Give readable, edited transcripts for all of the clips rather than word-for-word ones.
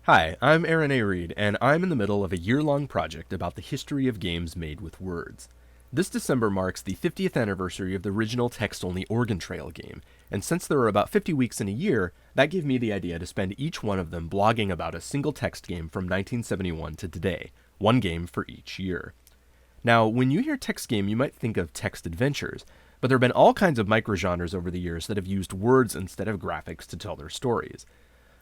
Hi, I'm Aaron A. Reed, and I'm in the middle of a year-long project about the history of games made with words. This December marks the 50th anniversary of the original text-only Oregon Trail game, and since there are about 50 weeks in a year, that gave me the idea to spend each one of them blogging about a single text game from 1971 to today, one game for each year. Now, when you hear text game, you might think of text adventures, but there have been all kinds of microgenres over the years that have used words instead of graphics to tell their stories.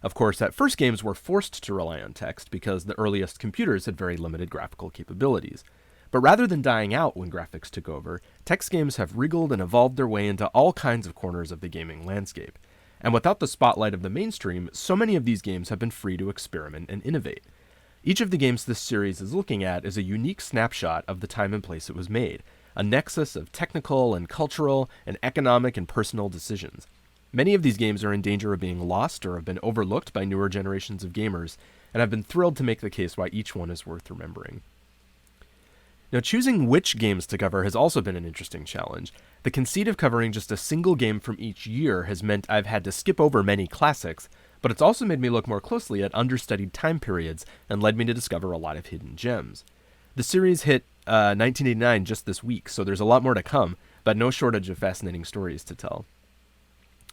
Of course, at first games were forced to rely on text because the earliest computers had very limited graphical capabilities. But rather than dying out when graphics took over, text games have wriggled and evolved their way into all kinds of corners of the gaming landscape. And without the spotlight of the mainstream, so many of these games have been free to experiment and innovate. Each of the games this series is looking at is a unique snapshot of the time and place it was made, a nexus of technical and cultural and economic and personal decisions. Many of these games are in danger of being lost or have been overlooked by newer generations of gamers, and I've been thrilled to make the case why each one is worth remembering. Now, choosing which games to cover has also been an interesting challenge. The conceit of covering just a single game from each year has meant I've had to skip over many classics, but it's also made me look more closely at understudied time periods and led me to discover a lot of hidden gems. The series hit 1989 just this week, so there's a lot more to come, but no shortage of fascinating stories to tell.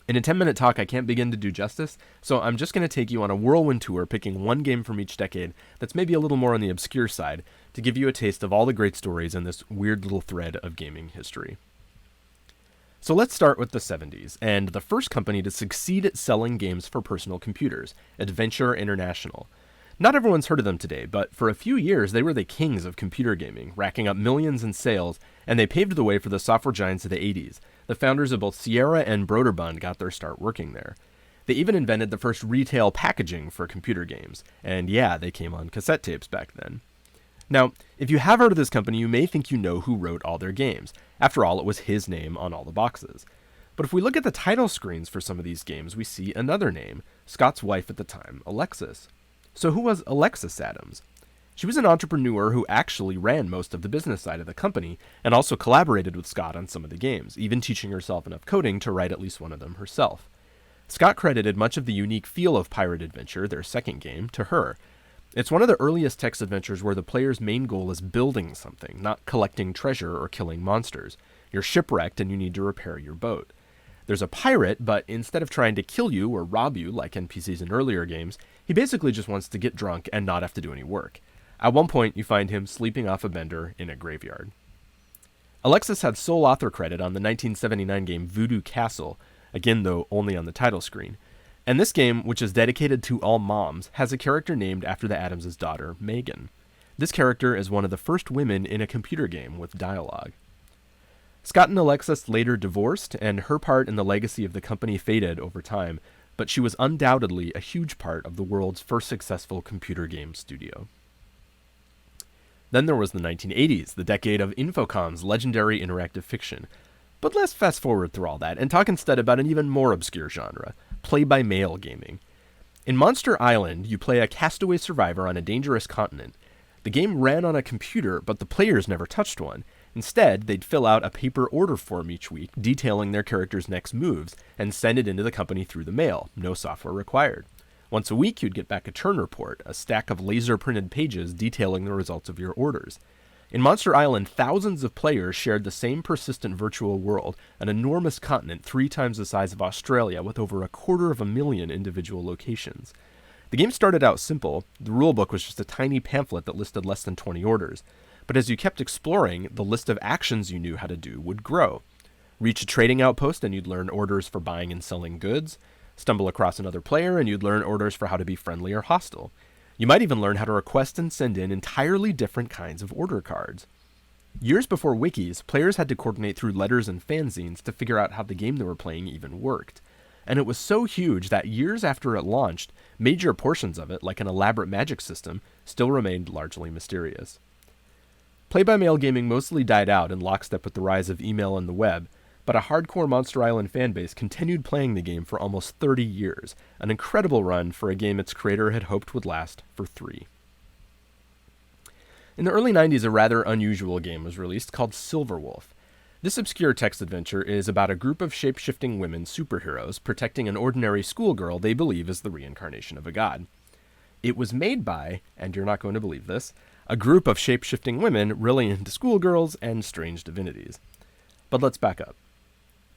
In a 10-minute talk, I can't begin to do justice, so I'm just going to take you on a whirlwind tour picking one game from each decade that's maybe a little more on the obscure side to give you a taste of all the great stories in this weird little thread of gaming history. So let's start with the 70s, and the first company to succeed at selling games for personal computers, Adventure International. Not everyone's heard of them today, but for a few years they were the kings of computer gaming, racking up millions in sales, and they paved the way for the software giants of the 80s. The founders of both Sierra and Broderbund got their start working there. They even invented the first retail packaging for computer games, and yeah, they came on cassette tapes back then. Now, if you have heard of this company, you may think you know who wrote all their games. After all, it was his name on all the boxes. But if we look at the title screens for some of these games, we see another name, Scott's wife at the time, Alexis. So who was Alexis Adams? She was an entrepreneur who actually ran most of the business side of the company and also collaborated with Scott on some of the games, even teaching herself enough coding to write at least one of them herself. Scott credited much of the unique feel of Pirate Adventure, their second game, to her. It's one of the earliest text adventures where the player's main goal is building something, not collecting treasure or killing monsters. You're shipwrecked and you need to repair your boat. There's a pirate, but instead of trying to kill you or rob you like NPCs in earlier games, he basically just wants to get drunk and not have to do any work. At one point, you find him sleeping off a bender in a graveyard. Alexis had sole author credit on the 1979 game Voodoo Castle, again though only on the title screen. And this game, which is dedicated to all moms, has a character named after the Adams' daughter, Megan. This character is one of the first women in a computer game with dialogue. Scott and Alexis later divorced, and her part in the legacy of the company faded over time, but she was undoubtedly a huge part of the world's first successful computer game studio. Then there was the 1980s, the decade of Infocom's legendary interactive fiction. But let's fast forward through all that and talk instead about an even more obscure genre, play-by-mail gaming. In Monster Island, you play a castaway survivor on a dangerous continent. The game ran on a computer, but the players never touched one. Instead, they'd fill out a paper order form each week detailing their character's next moves and send it into the company through the mail, no software required. Once a week, you'd get back a turn report, a stack of laser-printed pages detailing the results of your orders. In Monster Island, thousands of players shared the same persistent virtual world, an enormous continent 3 times the size of Australia with over 250,000 individual locations. The game started out simple. The rulebook was just a tiny pamphlet that listed less than 20 orders. But as you kept exploring, the list of actions you knew how to do would grow. Reach a trading outpost and you'd learn orders for buying and selling goods. Stumble across another player and you'd learn orders for how to be friendly or hostile. You might even learn how to request and send in entirely different kinds of order cards. Years before wikis, players had to coordinate through letters and fanzines to figure out how the game they were playing even worked. And it was so huge that years after it launched, major portions of it, like an elaborate magic system, still remained largely mysterious. Play-by-mail gaming mostly died out in lockstep with the rise of email and the web, but a hardcore Monster Island fanbase continued playing the game for almost 30 years, an incredible run for a game its creator had hoped would last for 3. In the early 90s, a rather unusual game was released called Silverwolf. This obscure text adventure is about a group of shape-shifting women superheroes protecting an ordinary schoolgirl they believe is the reincarnation of a god. It was made by, and you're not going to believe this, a group of shape-shifting women really into schoolgirls and strange divinities. But let's back up.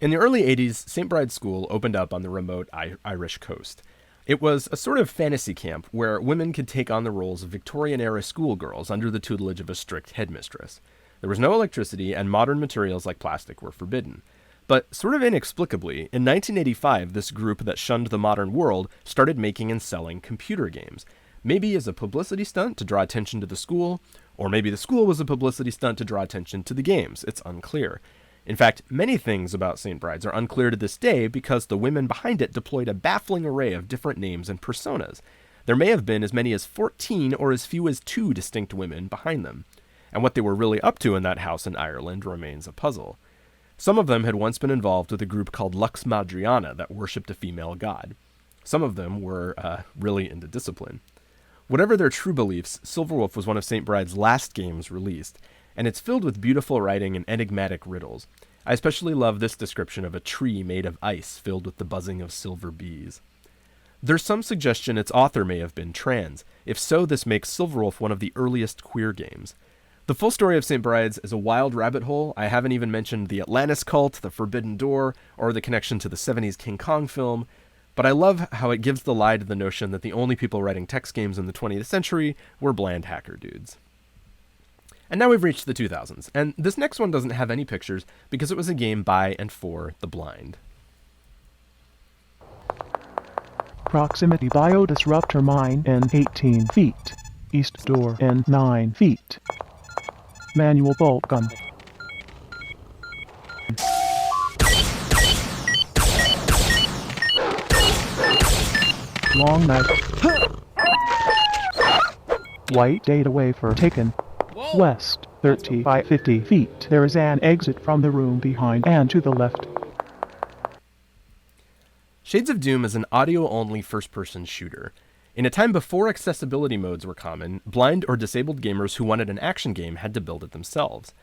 In the early 80s, St. Bride's School opened up on the remote Irish coast. It was a sort of fantasy camp where women could take on the roles of Victorian-era schoolgirls under the tutelage of a strict headmistress. There was no electricity, and modern materials like plastic were forbidden. But sort of inexplicably, in 1985, this group that shunned the modern world started making and selling computer games. Maybe as a publicity stunt to draw attention to the school, or maybe the school was a publicity stunt to draw attention to the games. It's unclear. In fact, many things about St. Bride's are unclear to this day because the women behind it deployed a baffling array of different names and personas. There may have been as many as 14 or as few as 2 distinct women behind them. And what they were really up to in that house in Ireland remains a puzzle. Some of them had once been involved with a group called Lux Madriana that worshipped a female god. Some of them were really into discipline. Whatever their true beliefs, Silverwolf was one of St. Bride's last games released, and it's filled with beautiful writing and enigmatic riddles. I especially love this description of a tree made of ice filled with the buzzing of silver bees. There's some suggestion its author may have been trans. If so, this makes Silverwolf one of the earliest queer games. The full story of St. Bride's is a wild rabbit hole. I haven't even mentioned the Atlantis cult, the Forbidden Door, or the connection to the 70s King Kong film, but I love how it gives the lie to the notion that the only people writing text games in the 20th century were bland hacker dudes. And now we've reached the 2000s, and this next one doesn't have any pictures because it was a game by and for the blind. Proximity biodisruptor mine in 18 feet. East door in 9 feet. Manual bolt gun. Long knife. White data wafer taken. Whoa. West 30 by 50 feet. There is an exit from the room behind and to the left. Shades of Doom is an audio-only first-person shooter. In a time before accessibility modes were common, blind or disabled gamers who wanted an action game had to build it themselves.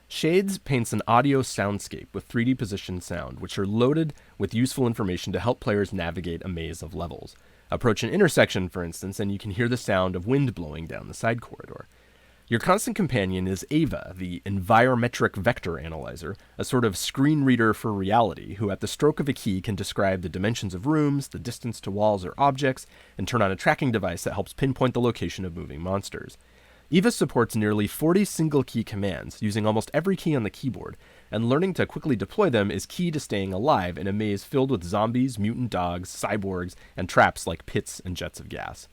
Shades paints an audio soundscape with 3D positioned sound, which are loaded with useful information to help players navigate a maze of levels. Approach an intersection, for instance, and you can hear the sound of wind blowing down the side corridor. Your constant companion is Ava, the envirometric vector analyzer, a sort of screen reader for reality, who at the stroke of a key can describe the dimensions of rooms, the distance to walls or objects, and turn on a tracking device that helps pinpoint the location of moving monsters. Eva supports nearly 40 single-key commands, using almost every key on the keyboard, and learning to quickly deploy them is key to staying alive in a maze filled with zombies, mutant dogs, cyborgs, and traps like pits and jets of gas.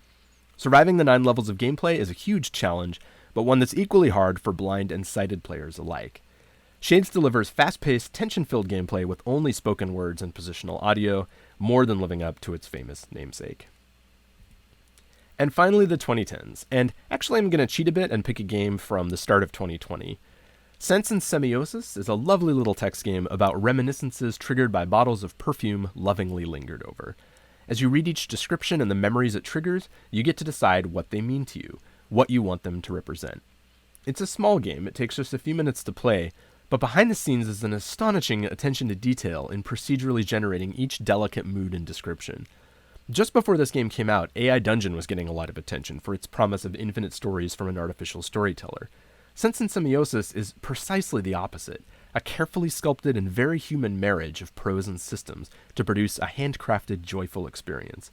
Surviving the 9 levels of gameplay is a huge challenge, but one that's equally hard for blind and sighted players alike. Shades delivers fast-paced, tension-filled gameplay with only spoken words and positional audio, more than living up to its famous namesake. And finally, the 2010s, and actually I'm going to cheat a bit and pick a game from the start of 2020. Sense and Semiosis is a lovely little text game about reminiscences triggered by bottles of perfume lovingly lingered over. As you read each description and the memories it triggers, you get to decide what they mean to you, what you want them to represent. It's a small game, it takes just a few minutes to play, but behind the scenes is an astonishing attention to detail in procedurally generating each delicate mood and description. Just before this game came out, AI Dungeon was getting a lot of attention for its promise of infinite stories from an artificial storyteller. Sense and Semiosis is precisely the opposite, a carefully sculpted and very human marriage of prose and systems to produce a handcrafted, joyful experience.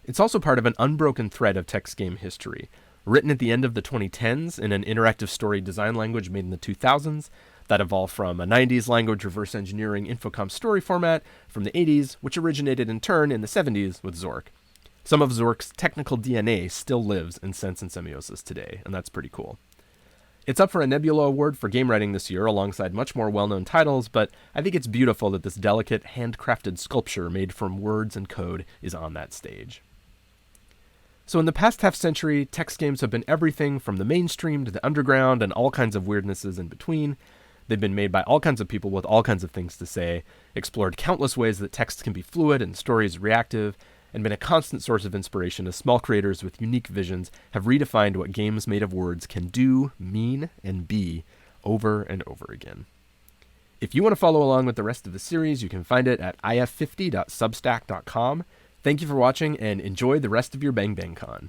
It's also part of an unbroken thread of text game history, written at the end of the 2010s in an interactive story design language made in the 2000s, that evolved from a 90s language reverse engineering Infocom story format from the 80s, which originated in turn in the 70s with Zork. Some of Zork's technical DNA still lives in Sense and Semiosis today, and that's pretty cool. It's up for a Nebula Award for game writing this year alongside much more well-known titles, but I think it's beautiful that this delicate, handcrafted sculpture made from words and code is on that stage. So in the past half-century, text games have been everything from the mainstream to the underground and all kinds of weirdnesses in between. They've been made by all kinds of people with all kinds of things to say, explored countless ways that text can be fluid and stories reactive, and been a constant source of inspiration as small creators with unique visions have redefined what games made of words can do, mean, and be over and over again. If you want to follow along with the rest of the series, you can find it at if50.substack.com. Thank you for watching, and enjoy the rest of your Bang Bang Con.